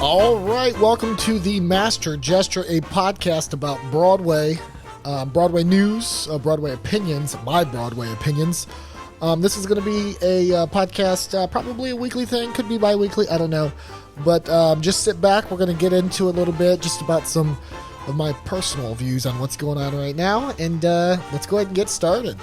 All right, welcome to the Master Gesture, a podcast about Broadway, Broadway news, Broadway opinions, my Broadway opinions. This is going to be a podcast, probably a weekly thing, could be bi-weekly, I don't know. But just sit back, we're going to get into a little bit just about some of my personal views on what's going on right now, and let's go ahead and get started.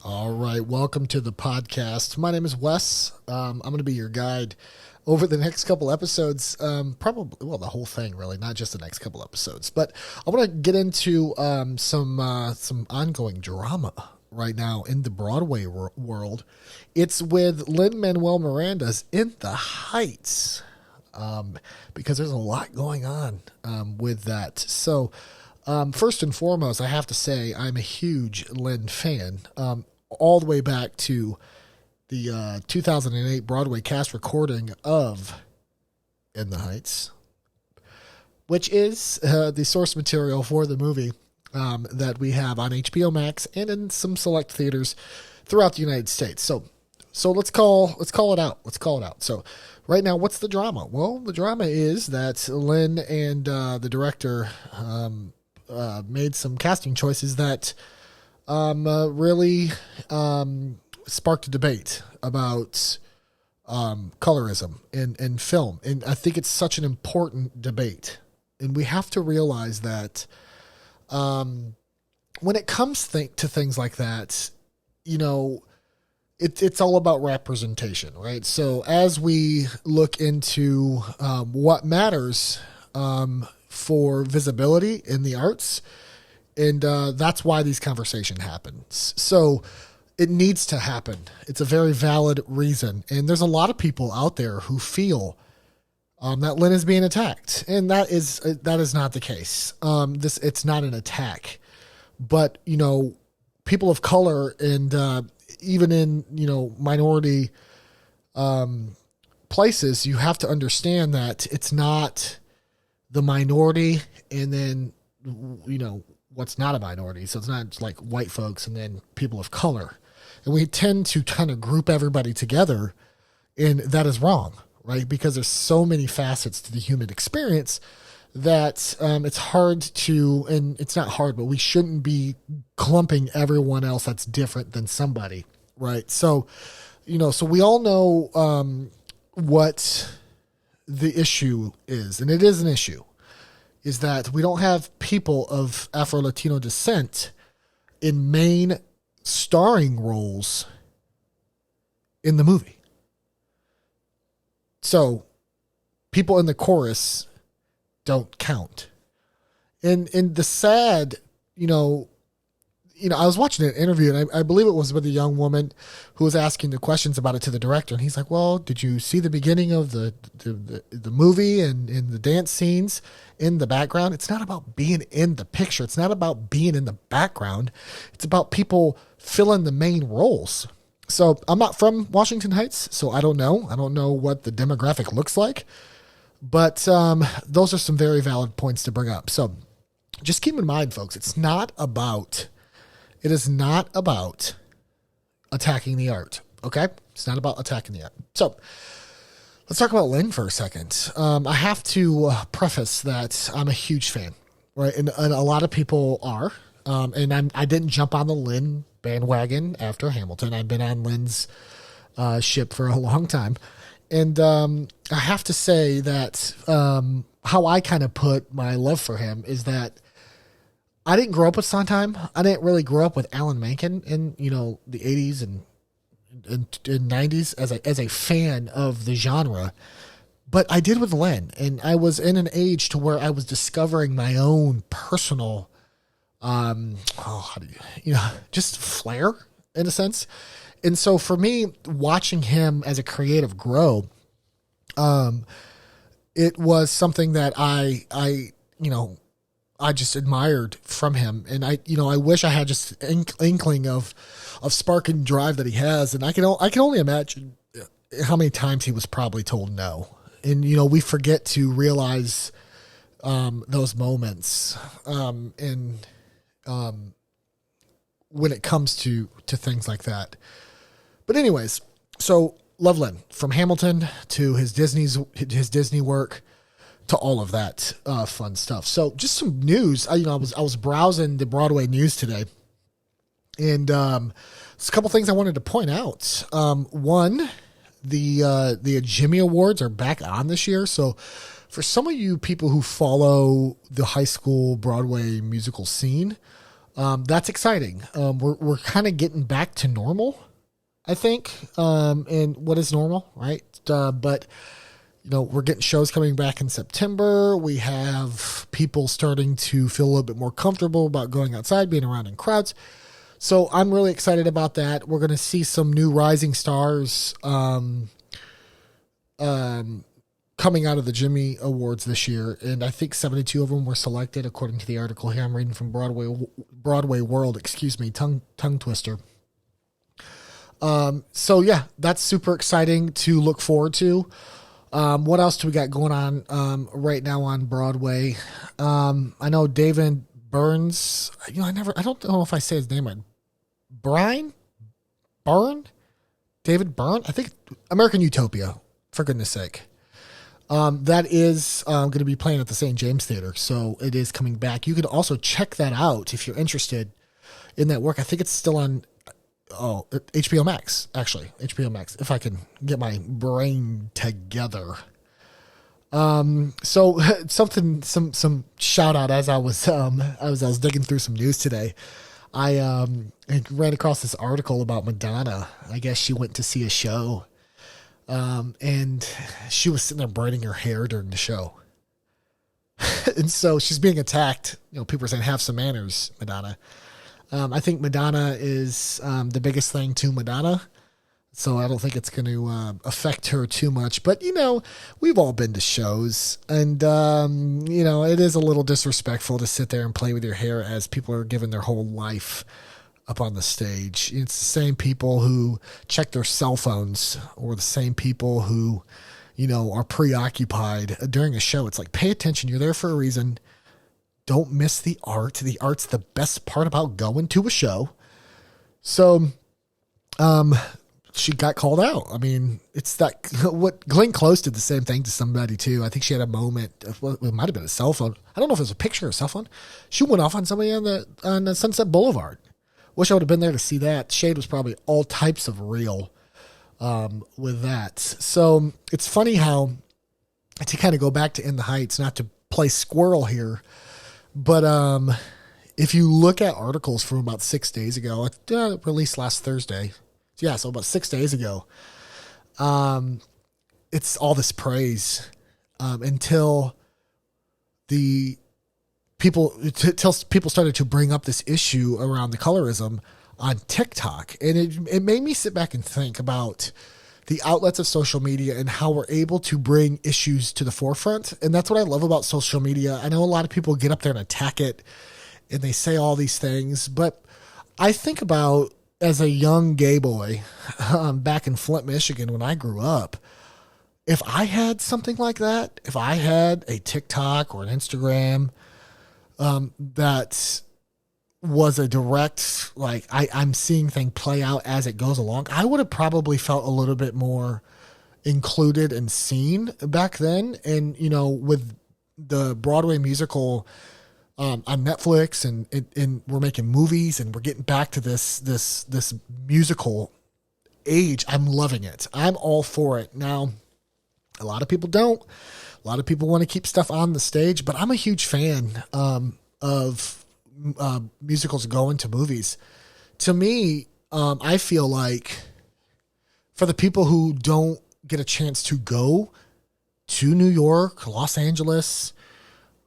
All right, welcome to the podcast. My name is Wes. I'm going to be your guide over the next couple episodes, probably, well, the whole thing, really, not just the next couple episodes. But I want to get into some ongoing drama right now in the Broadway world. It's with Lin-Manuel Miranda's In the Heights, because there's a lot going on with that. So first and foremost, I have to say I'm a huge Lin fan, all the way back to the 2008 Broadway cast recording of In the Heights, which is the source material for the movie that we have on HBO Max and in some select theaters throughout the United States. So let's call it out. Let's call it out. So right now, what's the drama? Well, the drama is that Lin and the director made some casting choices that really sparked a debate about colorism in film. And I think it's such an important debate. And we have to realize that when it comes to things like that, you know, it's all about representation, right? So as we look into what matters for visibility in the arts, and that's why these conversations happen. So it needs to happen. It's a very valid reason. And there's a lot of people out there who feel that Lin is being attacked. And that is not the case. It's not an attack. But, you know, people of color and even in, you know, minority places, you have to understand that it's not the minority and then, you know, what's not a minority. So it's not like white folks and then people of color. And we tend to kind of group everybody together, and that is wrong, right? Because there's so many facets to the human experience that it's hard to, and it's not hard, but we shouldn't be clumping everyone else that's different than somebody, right? So, you know, so we all know what the issue is, and it is an issue, is that we don't have people of Afro-Latino descent in main starring roles in the movie. So people in the chorus don't count. And the sad, you know, I was watching an interview, and I believe it was with a young woman who was asking the questions about it to the director. And he's like, well, did you see the beginning of the movie and in the dance scenes in the background? It's not about being in the picture. It's not about being in the background. It's about people filling the main roles. So I'm not from Washington Heights, so I don't know. I don't know what the demographic looks like. But those are some very valid points to bring up. So just keep in mind, folks, it is not about attacking the art, okay? It's not about attacking the art. So let's talk about Lin for a second. I have to preface that I'm a huge fan, right? And a lot of people are. And I didn't jump on the Lin bandwagon after Hamilton. I've been on Lin's ship for a long time. And I have to say that how I kind of put my love for him is that I didn't grow up with Sondheim. I didn't really grow up with Alan Menken in, you know, the 80s and 90s as a fan of the genre. But I did with Lin, and I was in an age to where I was discovering my own personal, just flair in a sense. And so for me, watching him as a creative grow, it was something that I just admired from him. And I wish I had just inkling of spark and drive that he has. And I can only imagine how many times he was probably told no. And, you know, we forget to realize those moments. when it comes to things like that. But anyways, so love Lin, from Hamilton to his Disney work to all of that fun stuff. So just some news. I was browsing the Broadway news today, and there's a couple things I wanted to point out. One, the Jimmy Awards are back on this year. So for some of you people who follow the high school Broadway musical scene, that's exciting. We're kind of getting back to normal, I think. And what is normal, right? But we're getting shows coming back in September. We have people starting to feel a little bit more comfortable about going outside, being around in crowds. So I'm really excited about that. We're going to see some new rising stars coming out of the Jimmy Awards this year. And I think 72 of them were selected, according to the article here I'm reading from Broadway World, tongue twister. So yeah, that's super exciting to look forward to. What else do we got going on right now on Broadway? I know David Burns. I don't know if I say his name right. David Byrne. I think American Utopia. For goodness sake, that is going to be playing at the St. James Theater, so it is coming back. You could also check that out if you're interested in that work. I think it's still on. HBO Max, actually. HBO Max, if I can get my brain together. So some shout out as I was digging through some news today. I ran across this article about Madonna. I guess she went to see a show, and she was sitting there braiding her hair during the show. And so she's being attacked. People are saying, have some manners, Madonna. I think Madonna is the biggest thing to Madonna, so I don't think it's going to affect her too much. But, we've all been to shows, and, it is a little disrespectful to sit there and play with your hair as people are giving their whole life up on the stage. It's the same people who check their cell phones, or the same people who, are preoccupied during a show. It's like, pay attention. You're there for a reason. Don't miss the art. The art's the best part about going to a show. So, she got called out. I mean, it's that what Glenn Close did the same thing to somebody too. I think she had a moment. It might have been a cell phone. I don't know if it was a picture or a cell phone. She went off on somebody on the Sunset Boulevard. Wish I would have been there to see that. Shade was probably all types of real with that. So it's funny how, to kind of go back to In the Heights, not to play squirrel here, but if you look at articles from about 6 days ago, released last Thursday. So about 6 days ago, it's all this praise until people started to bring up this issue around the colorism on TikTok. And it made me sit back and think about the outlets of social media and how we're able to bring issues to the forefront. And that's what I love about social media. I know a lot of people get up there and attack it and they say all these things, but I think about, as a young gay boy back in Flint, Michigan, when I grew up, if I had something like that, if I had a TikTok or an Instagram that was a direct, like, I'm seeing things play out as it goes along, I would have probably felt a little bit more included and seen back then. And, with the Broadway musical on Netflix and we're making movies and we're getting back to this musical age, I'm loving it. I'm all for it. Now, a lot of people don't. A lot of people want to keep stuff on the stage, but I'm a huge fan of musicals going to movies. To me, I feel like for the people who don't get a chance to go to New York, Los Angeles,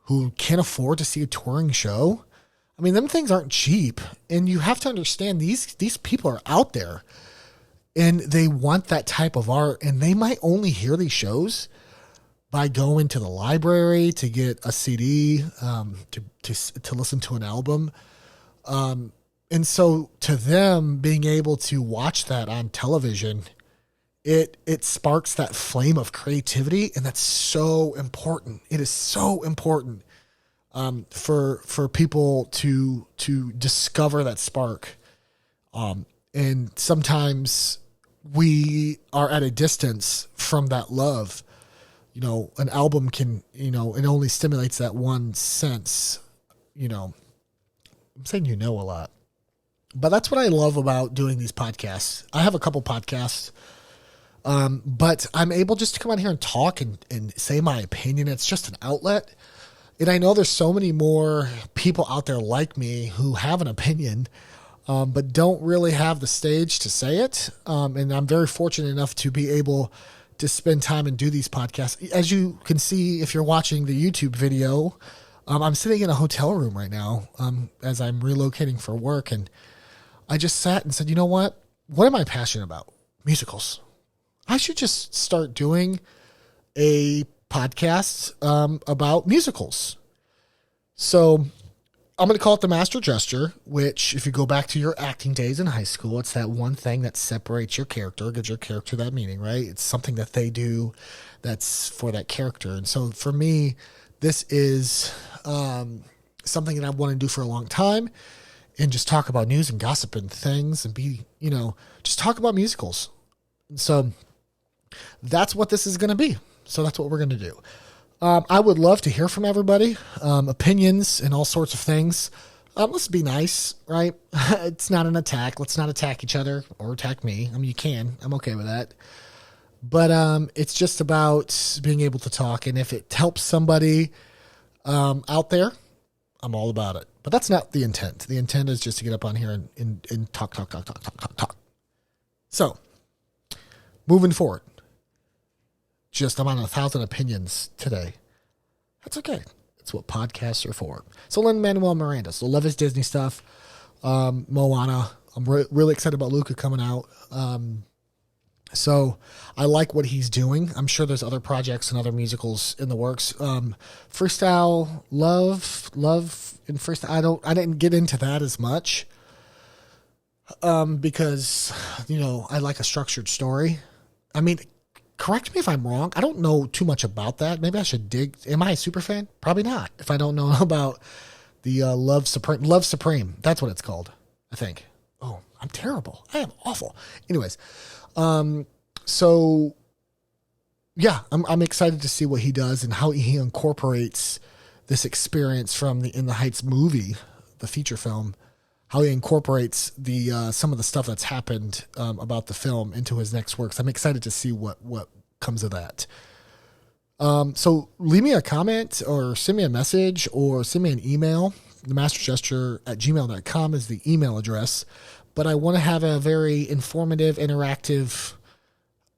who can't afford to see a touring show, I mean, them things aren't cheap. And you have to understand these people are out there and they want that type of art, and they might only hear these shows by going to the library to get a CD, to listen to an album. And so to them, being able to watch that on television, it sparks that flame of creativity. And that's so important. It is so important for people to discover that spark And sometimes we are at a distance from that love. An album can, it only stimulates that one sense. I'm saying a lot. But that's what I love about doing these podcasts. I have a couple podcasts, but I'm able just to come on here and talk and say my opinion. It's just an outlet. And I know there's so many more people out there like me who have an opinion, but don't really have the stage to say it. And I'm very fortunate enough to be able to spend time and do these podcasts. As you can see, if you're watching the YouTube video, I'm sitting in a hotel room right now as I'm relocating for work. And I just sat and said, you know what? What am I passionate about? Musicals. I should just start doing a podcast about musicals. So I'm going to call it The Master Gesture, which if you go back to your acting days in high school, it's that one thing that separates your character, gives your character that meaning, right? It's something that they do that's for that character. And so for me, this is something that I want to do for a long time. And just talk about news and gossip and things and be, just talk about musicals. So that's what this is going to be. So that's what we're going to do. I would love to hear from everybody, opinions and all sorts of things. Let's be nice, right? It's not an attack. Let's not attack each other or attack me. I mean, you can. I'm okay with that. But it's just about being able to talk. And if it helps somebody out there, I'm all about it. But that's not the intent. The intent is just to get up on here and talk. So, moving forward. I'm on 1,000 opinions today. That's okay. That's what podcasts are for. So, Lin-Manuel Miranda. So, love his Disney stuff. Moana. I'm really excited about Luca coming out. So I like what he's doing. I'm sure there's other projects and other musicals in the works. Freestyle Love and Freestyle. I didn't get into that as much. Because, I like a structured story. I mean, correct me if I'm wrong. I don't know too much about that. Maybe I should dig. Am I a super fan? Probably not. If I don't know about the Love Supreme. That's what it's called, I think. Oh, I'm terrible. I am awful. Anyways, so yeah, I'm excited to see what he does and how he incorporates this experience from the In the Heights movie, the feature film, how he incorporates the some of the stuff that's happened about the film into his next works. I'm excited to see what comes of that. So leave me a comment or send me a message or send me an email. themastergesture@gmail.com is the email address. But I want to have a very informative, interactive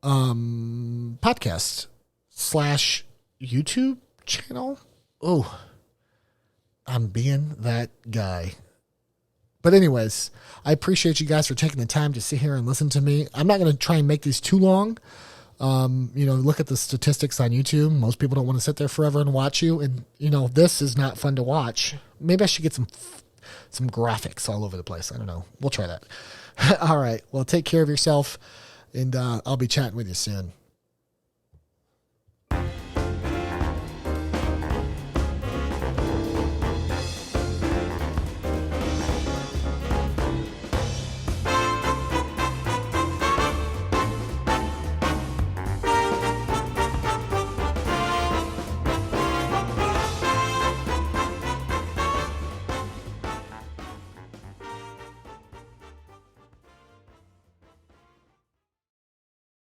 podcast / YouTube channel. Oh, I'm being that guy. But anyways, I appreciate you guys for taking the time to sit here and listen to me. I'm not going to try and make these too long. Look at the statistics on YouTube. Most people don't want to sit there forever and watch you. And, this is not fun to watch. Maybe I should get some graphics all over the place. I don't know. We'll try that. All right. Well, take care of yourself, and I'll be chatting with you soon.